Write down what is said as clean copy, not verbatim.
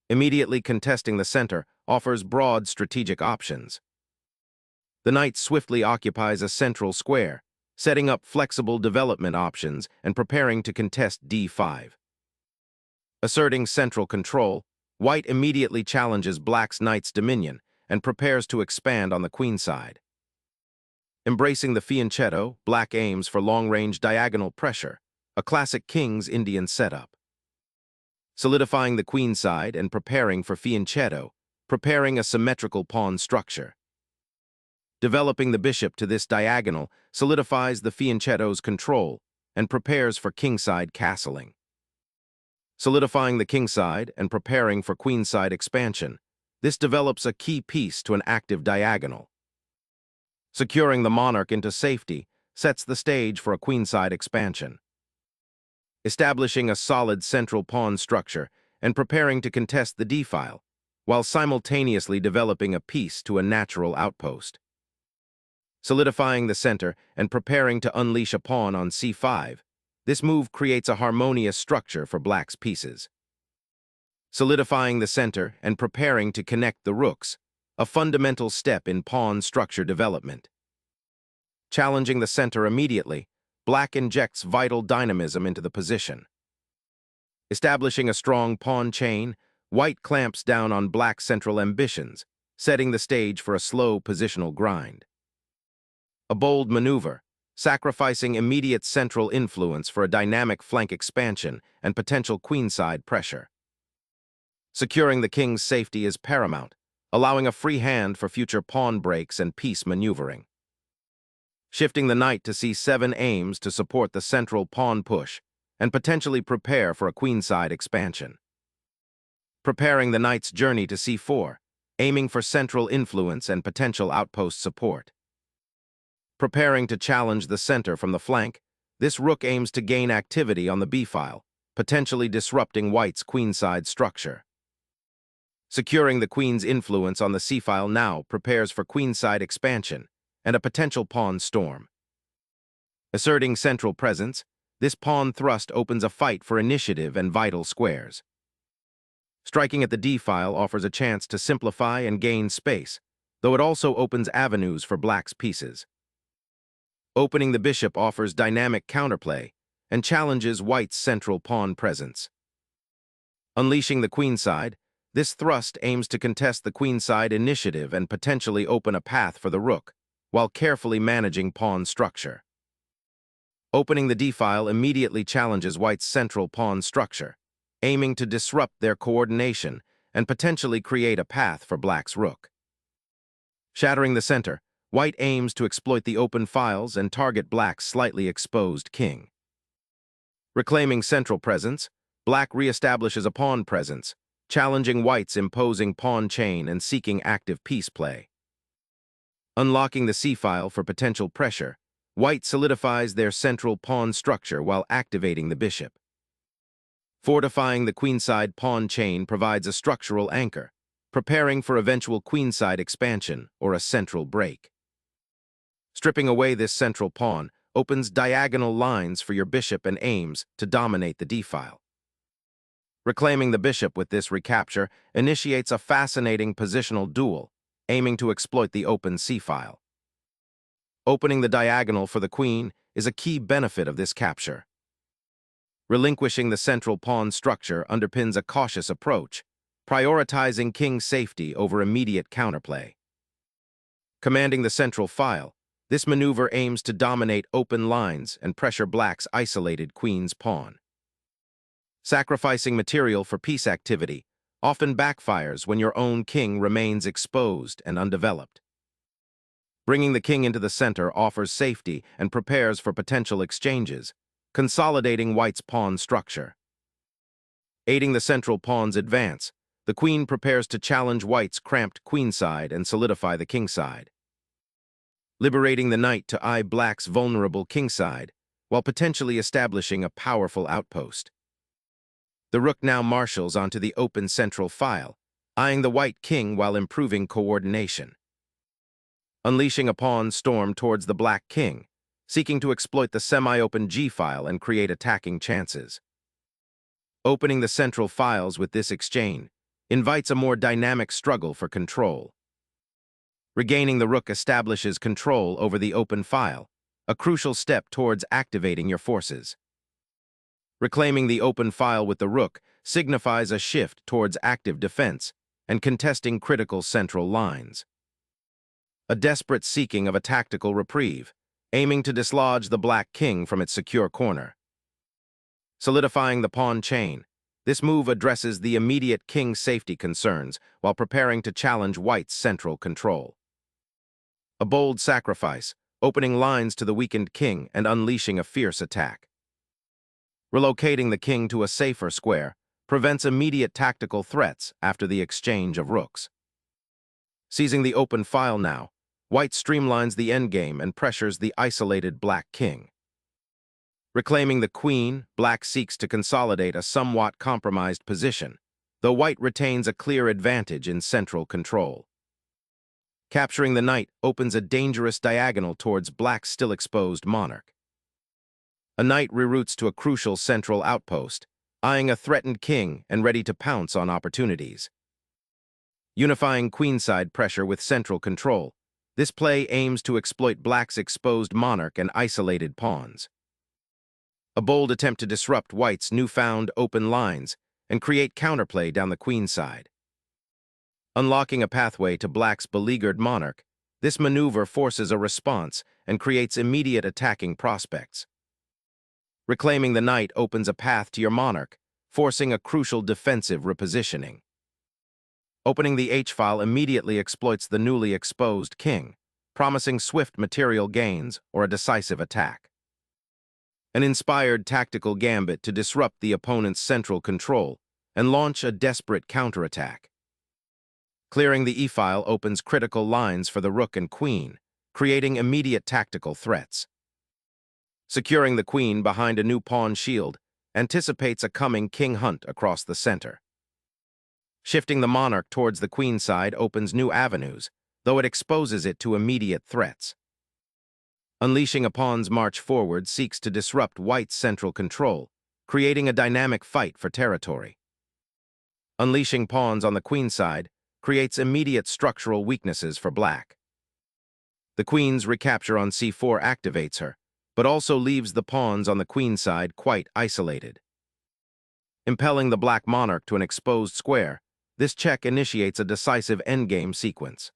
Immediately contesting the center offers broad strategic options. The knight swiftly occupies a central square, setting up flexible development options and preparing to contest d5. Asserting central control, white immediately challenges black's knight's dominion and prepares to expand on the queen side. Embracing the fianchetto, black aims for long-range diagonal pressure, a classic king's Indian setup. Solidifying the queen side and preparing for fianchetto, preparing a symmetrical pawn structure. Developing the bishop to this diagonal solidifies the fianchetto's control and prepares for kingside castling. Solidifying the kingside and preparing for queenside expansion, this develops a key piece to an active diagonal. Securing the monarch into safety sets the stage for a queenside expansion. Establishing a solid central pawn structure and preparing to contest the d-file, while simultaneously developing a piece to a natural outpost. Solidifying the center and preparing to unleash a pawn on c5, this move creates a harmonious structure for black's pieces. Solidifying the center and preparing to connect the rooks, a fundamental step in pawn structure development. Challenging the center immediately, black injects vital dynamism into the position. Establishing a strong pawn chain, white clamps down on black's central ambitions, setting the stage for a slow positional grind. A bold maneuver, sacrificing immediate central influence for a dynamic flank expansion and potential queenside pressure. Securing the king's safety is paramount, allowing a free hand for future pawn breaks and piece maneuvering. Shifting the knight to c7 aims to support the central pawn push and potentially prepare for a queenside expansion. Preparing the knight's journey to c4, aiming for central influence and potential outpost support. Preparing to challenge the center from the flank, this rook aims to gain activity on the b-file, potentially disrupting white's queenside structure. Securing the queen's influence on the c-file now prepares for queenside expansion and a potential pawn storm. Asserting central presence, this pawn thrust opens a fight for initiative and vital squares. Striking at the d-file offers a chance to simplify and gain space, though it also opens avenues for black's pieces. Opening the bishop offers dynamic counterplay and challenges white's central pawn presence. Unleashing the queenside, this thrust aims to contest the queenside initiative and potentially open a path for the rook, while carefully managing pawn structure. Opening the d-file immediately challenges white's central pawn structure, aiming to disrupt their coordination and potentially create a path for black's rook. Shattering the center, white aims to exploit the open files and target black's slightly exposed king. Reclaiming central presence, black reestablishes a pawn presence, challenging white's imposing pawn chain and seeking active piece play. Unlocking the c-file for potential pressure, white solidifies their central pawn structure while activating the bishop. Fortifying the queenside pawn chain provides a structural anchor, preparing for eventual queenside expansion or a central break. Stripping away this central pawn opens diagonal lines for your bishop and aims to dominate the d-file. Reclaiming the bishop with this recapture initiates a fascinating positional duel, aiming to exploit the open c-file. Opening the diagonal for the queen is a key benefit of this capture. Relinquishing the central pawn structure underpins a cautious approach, prioritizing king's safety over immediate counterplay. Commanding the central file, this maneuver aims to dominate open lines and pressure black's isolated queen's pawn. Sacrificing material for piece activity often backfires when your own king remains exposed and undeveloped. Bringing the king into the center offers safety and prepares for potential exchanges, consolidating white's pawn structure. Aiding the central pawn's advance, the queen prepares to challenge white's cramped queenside and solidify the kingside. Liberating the knight to eye black's vulnerable kingside, while potentially establishing a powerful outpost. The rook now marshals onto the open central file, eyeing the white king while improving coordination. Unleashing a pawn storm towards the black king, seeking to exploit the semi-open g-file and create attacking chances. Opening the central files with this exchange, invites a more dynamic struggle for control. Regaining the rook establishes control over the open file, a crucial step towards activating your forces. Reclaiming the open file with the rook signifies a shift towards active defense and contesting critical central lines. A desperate seeking of a tactical reprieve, aiming to dislodge the black king from its secure corner. Solidifying the pawn chain, this move addresses the immediate king's safety concerns while preparing to challenge white's central control. A bold sacrifice, opening lines to the weakened king and unleashing a fierce attack. Relocating the king to a safer square prevents immediate tactical threats after the exchange of rooks. Seizing the open file now, white streamlines the endgame and pressures the isolated black king. Reclaiming the queen, black seeks to consolidate a somewhat compromised position, though white retains a clear advantage in central control. Capturing the knight opens a dangerous diagonal towards black's still exposed monarch. A knight reroutes to a crucial central outpost, eyeing a threatened king and ready to pounce on opportunities. Unifying queenside pressure with central control, this play aims to exploit black's exposed monarch and isolated pawns. A bold attempt to disrupt white's newfound open lines and create counterplay down the queenside. Unlocking a pathway to black's beleaguered monarch, this maneuver forces a response and creates immediate attacking prospects. Reclaiming the knight opens a path to your monarch, forcing a crucial defensive repositioning. Opening the H-file immediately exploits the newly exposed king, promising swift material gains or a decisive attack. An inspired tactical gambit to disrupt the opponent's central control and launch a desperate counterattack. Clearing the E-file opens critical lines for the rook and queen, creating immediate tactical threats. Securing the queen behind a new pawn shield anticipates a coming king hunt across the center. Shifting the monarch towards the queenside opens new avenues, though it exposes it to immediate threats. Unleashing a pawn's march forward seeks to disrupt white's central control, creating a dynamic fight for territory. Unleashing pawns on the queenside creates immediate structural weaknesses for black. The queen's recapture on c4 activates her, but also leaves the pawns on the queenside quite isolated. Impelling the black monarch to an exposed square, this check initiates a decisive endgame sequence.